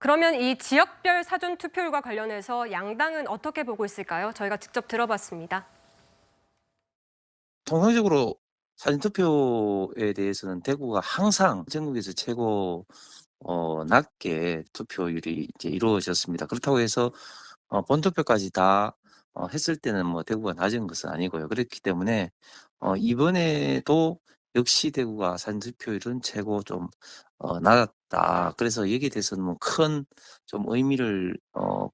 그러면 이 지역별 사전 투표율과 관련해서 양당은 어떻게 보고 있을까요? 저희가 직접 들어봤습니다. 통상적으로 사전투표에 대해서는 대구가 항상 전국에서 최고 낮게 투표율이 이제 이루어졌습니다. 그렇다고 해서 본투표까지 다 했을 때는 뭐 대구가 낮은 것은 아니고요. 그렇기 때문에 이번에도 역시 대구가 사전투표율은 최고 좀 낮았다. 그래서 여기에 대해서는 뭐 큰 좀 의미를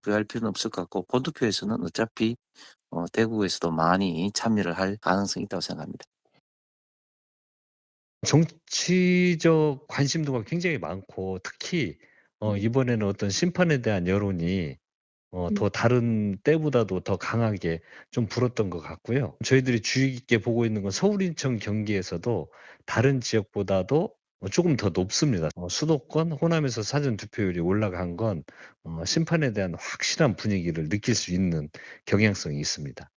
부여할 필요는 없을 것 같고, 본투표에서는 어차피 대구에서도 많이 참여를 할 가능성이 있다고 생각합니다. 정치적 관심도가 굉장히 많고 특히 이번에는 어떤 심판에 대한 여론이 더 다른 때보다도 더 강하게 좀 불었던 것 같고요. 저희들이 주의 깊게 보고 있는 건 서울, 인천, 경기에서도 다른 지역보다도 조금 더 높습니다. 수도권, 호남에서 사전 투표율이 올라간 건 심판에 대한 확실한 분위기를 느낄 수 있는 경향성이 있습니다.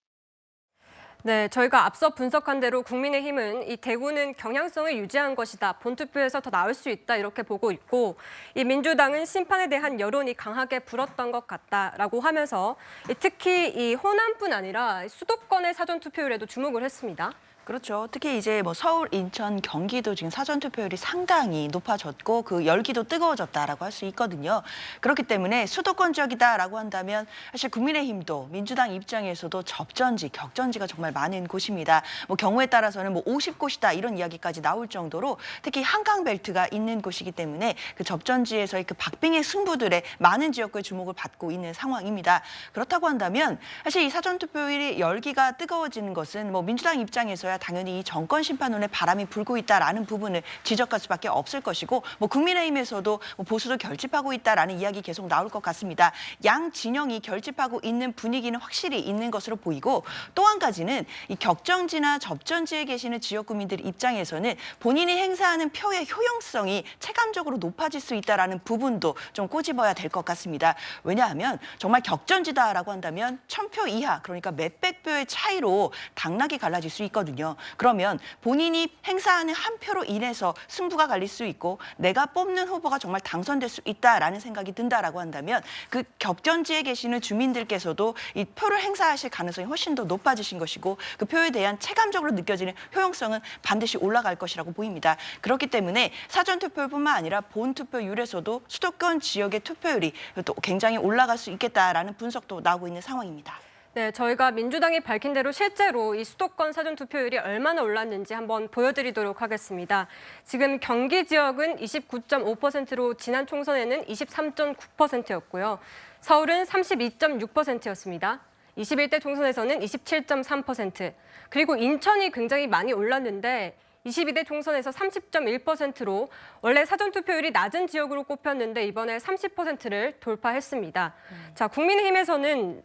네, 저희가 앞서 분석한 대로 국민의힘은 이 대구는 경향성을 유지한 것이다. 본투표에서 더 나을 수 있다. 이렇게 보고 있고, 이 민주당은 심판에 대한 여론이 강하게 불었던 것 같다라고 하면서 특히 이 호남뿐 아니라 수도권의 사전 투표율에도 주목을 했습니다. 그렇죠. 특히 이제 뭐 서울, 인천, 경기도 지금 사전 투표율이 상당히 높아졌고 그 열기도 뜨거워졌다라고 할 수 있거든요. 그렇기 때문에 수도권 지역이다라고 한다면 사실 국민의힘도 민주당 입장에서도 접전지, 격전지가 정말 많은 곳입니다. 뭐 경우에 따라서는 뭐 50곳이다 이런 이야기까지 나올 정도로 특히 한강 벨트가 있는 곳이기 때문에 그 접전지에서의 그 박빙의 승부들에 많은 지역구의 주목을 받고 있는 상황입니다. 그렇다고 한다면 사실 이 사전 투표율이 열기가 뜨거워지는 것은 뭐 민주당 입장에서야 당연히 이 정권 심판론에 바람이 불고 있다라는 부분을 지적할 수밖에 없을 것이고, 뭐 국민의힘에서도 뭐 보수도 결집하고 있다라는 이야기 계속 나올 것 같습니다. 양 진영이 결집하고 있는 분위기는 확실히 있는 것으로 보이고, 또 한 가지는 이 격정지나 접전지에 계시는 지역구민들 입장에서는 본인이 행사하는 표의 효용성이 체감적으로 높아질 수 있다라는 부분도 좀 꼬집어야 될 것 같습니다. 왜냐하면 정말 격전지다라고 한다면 1000표 이하, 그러니까 몇백 표의 차이로 당락이 갈라질 수 있거든요. 그러면 본인이 행사하는 한 표로 인해서 승부가 갈릴 수 있고 내가 뽑는 후보가 정말 당선될 수 있다라는 생각이 든다라고 한다면 그 격전지에 계시는 주민들께서도 이 표를 행사하실 가능성이 훨씬 더 높아지신 것이고, 그 표에 대한 체감적으로 느껴지는 효용성은 반드시 올라갈 것이라고 보입니다. 그렇기 때문에 사전투표뿐만 아니라 본투표율에서도 수도권 지역의 투표율이 또 굉장히 올라갈 수 있겠다라는 분석도 나오고 있는 상황입니다. 네, 저희가 민주당이 밝힌 대로 실제로 이 수도권 사전 투표율이 얼마나 올랐는지 한번 보여드리도록 하겠습니다. 지금 경기 지역은 29.5%로 지난 총선에는 23.9%였고요. 서울은 32.6%였습니다. 21대 총선에서는 27.3%, 그리고 인천이 굉장히 많이 올랐는데 22대 총선에서 30.1%로 원래 사전투표율이 낮은 지역으로 꼽혔는데 이번에 30%를 돌파했습니다. 자, 국민의힘에서는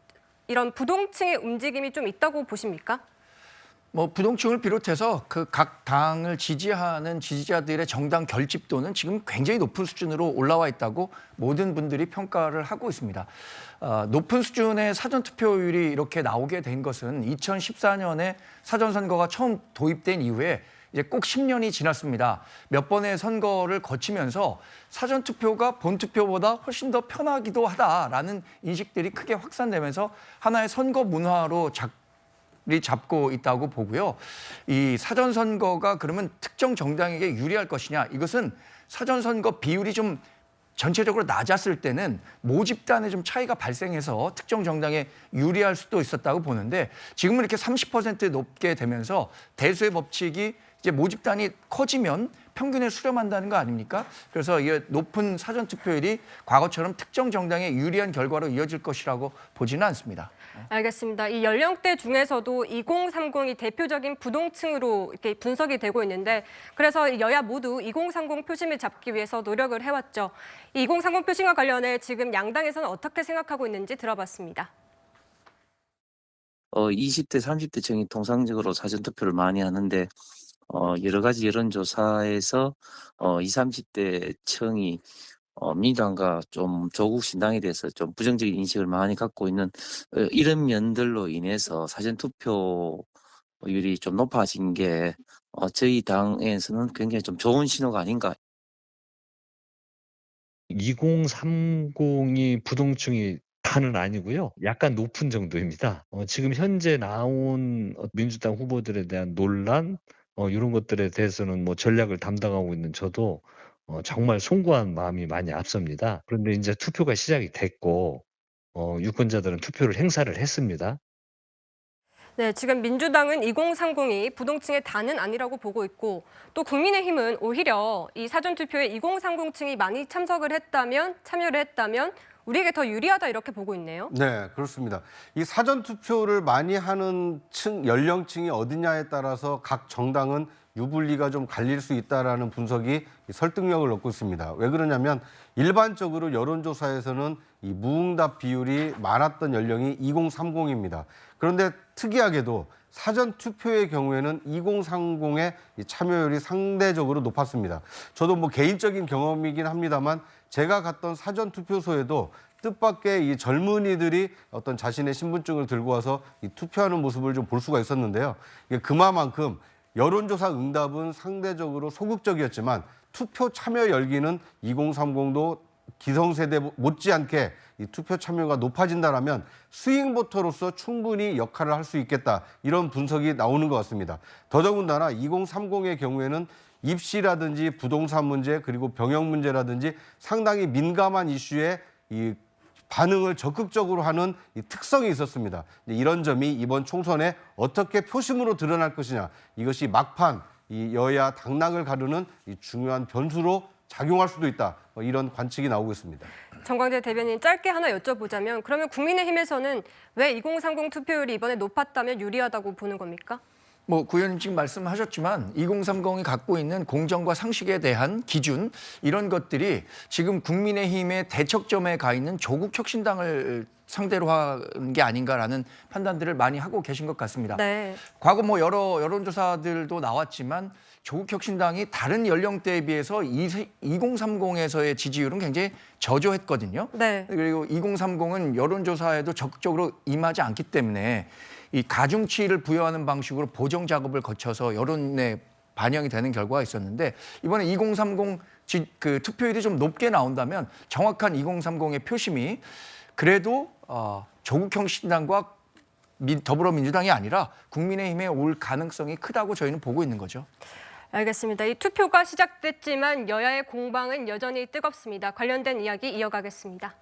이런 부동층의 움직임이 좀 있다고 보십니까? 뭐 부동층을 비롯해서 그 각 당을 지지하는 지지자들의 정당 결집도는 지금 굉장히 높은 수준으로 올라와 있다고 모든 분들이 평가를 하고 있습니다. 높은 수준의 사전투표율이 이렇게 나오게 된 것은 2014년에 사전선거가 처음 도입된 이후에 이제 꼭 10년이 지났습니다. 몇 번의 선거를 거치면서 사전투표가 본투표보다 훨씬 더 편하기도 하다라는 인식들이 크게 확산되면서 하나의 선거 문화로 자리 잡고 있다고 보고요. 이 사전선거가 그러면 특정 정당에게 유리할 것이냐, 이것은 사전선거 비율이 좀 전체적으로 낮았을 때는 모집단에 좀 차이가 발생해서 특정 정당에 유리할 수도 있었다고 보는데, 지금은 이렇게 30% 높게 되면서 대수의 법칙이 이제 모집단이 커지면 평균에 수렴한다는 거 아닙니까? 그래서 이 높은 사전투표율이 과거처럼 특정 정당에 유리한 결과로 이어질 것이라고 보지는 않습니다. 알겠습니다. 이 연령대 중에서도 2030이 대표적인 부동층으로 이렇게 분석이 되고 있는데, 그래서 여야 모두 2030 표심을 잡기 위해서 노력을 해왔죠. 이 2030 표심과 관련해 지금 양당에서는 어떻게 생각하고 있는지 들어봤습니다. 20대, 30대층이 통상적으로 사전투표를 많이 하는데, 여러 가지 여론조사에서 20, 30대 층이 민주당과 좀 조국 신당에 대해서 좀 부정적인 인식을 많이 갖고 있는 이런 면들로 인해서 사전투표율이 좀 높아진 게 저희 당에서는 굉장히 좀 좋은 신호가 아닌가. 2030이 부동층이 다는 아니고요. 약간 높은 정도입니다. 지금 현재 나온 민주당 후보들에 대한 논란 이런 것들에 대해서는 뭐 전략을 담당하고 있는 저도 정말 송구한 마음이 많이 앞섭니다. 그런데 이제 투표가 시작이 됐고 유권자들은 투표를 행사를 했습니다. 네, 지금 민주당은 2030이 부동층의 다는 아니라고 보고 있고 또 국민의힘은 오히려 이 사전투표에 2030층이 많이 참여를 했다면 우리에게 더 유리하다 이렇게 보고 있네요. 네, 그렇습니다. 이 사전 투표를 많이 하는 연령층이 어디냐에 따라서 각 정당은 유불리가 좀 갈릴 수 있다라는 분석이 설득력을 얻고 있습니다. 왜 그러냐면 일반적으로 여론조사에서는 이 무응답 비율이 많았던 연령이 2030입니다. 그런데 특이하게도 사전 투표의 경우에는 2030의 참여율이 상대적으로 높았습니다. 저도 뭐 개인적인 경험이긴 합니다만 제가 갔던 사전 투표소에도 뜻밖의 이 젊은이들이 어떤 자신의 신분증을 들고 와서 이 투표하는 모습을 좀 볼 수가 있었는데요. 이게 그만큼 여론조사 응답은 상대적으로 소극적이었지만 투표 참여 열기는 2030도 기성세대 못지않게 이 투표 참여가 높아진다라면 스윙보터로서 충분히 역할을 할 수 있겠다 이런 분석이 나오는 것 같습니다. 더더군다나 2030의 경우에는 입시라든지 부동산 문제 그리고 병역 문제라든지 상당히 민감한 이슈에 이 반응을 적극적으로 하는 이 특성이 있었습니다. 이런 점이 이번 총선에 어떻게 표심으로 드러날 것이냐 이것이 막판 이 여야 당락을 가르는 이 중요한 변수로 작용할 수도 있다. 이런 관측이 나오고 있습니다. 정광재 대변인 짧게 하나 여쭤보자면 그러면 국민의힘에서는 왜 2030 투표율이 이번에 높았다면 유리하다고 보는 겁니까? 뭐 구의원님 지금 말씀하셨지만 2030이 갖고 있는 공정과 상식에 대한 기준 이런 것들이 지금 국민의힘의 대척점에 가 있는 조국 혁신당을 상대로 한 게 아닌가라는 판단들을 많이 하고 계신 것 같습니다. 네. 과거 뭐 여러 여론조사들도 나왔지만 조국 혁신당이 다른 연령대에 비해서 2030에서의 지지율은 굉장히 저조했거든요. 네. 그리고 2030은 여론조사에도 적극적으로 임하지 않기 때문에 이 가중치를 부여하는 방식으로 보정 작업을 거쳐서 여론에 반영이 되는 결과가 있었는데 이번에 2030 투표율이 좀 높게 나온다면 정확한 2030의 표심이 그래도 조국 혁신당과 더불어민주당이 아니라 국민의힘에 올 가능성이 크다고 저희는 보고 있는 거죠. 알겠습니다. 이 투표가 시작됐지만 여야의 공방은 여전히 뜨겁습니다. 관련된 이야기 이어가겠습니다.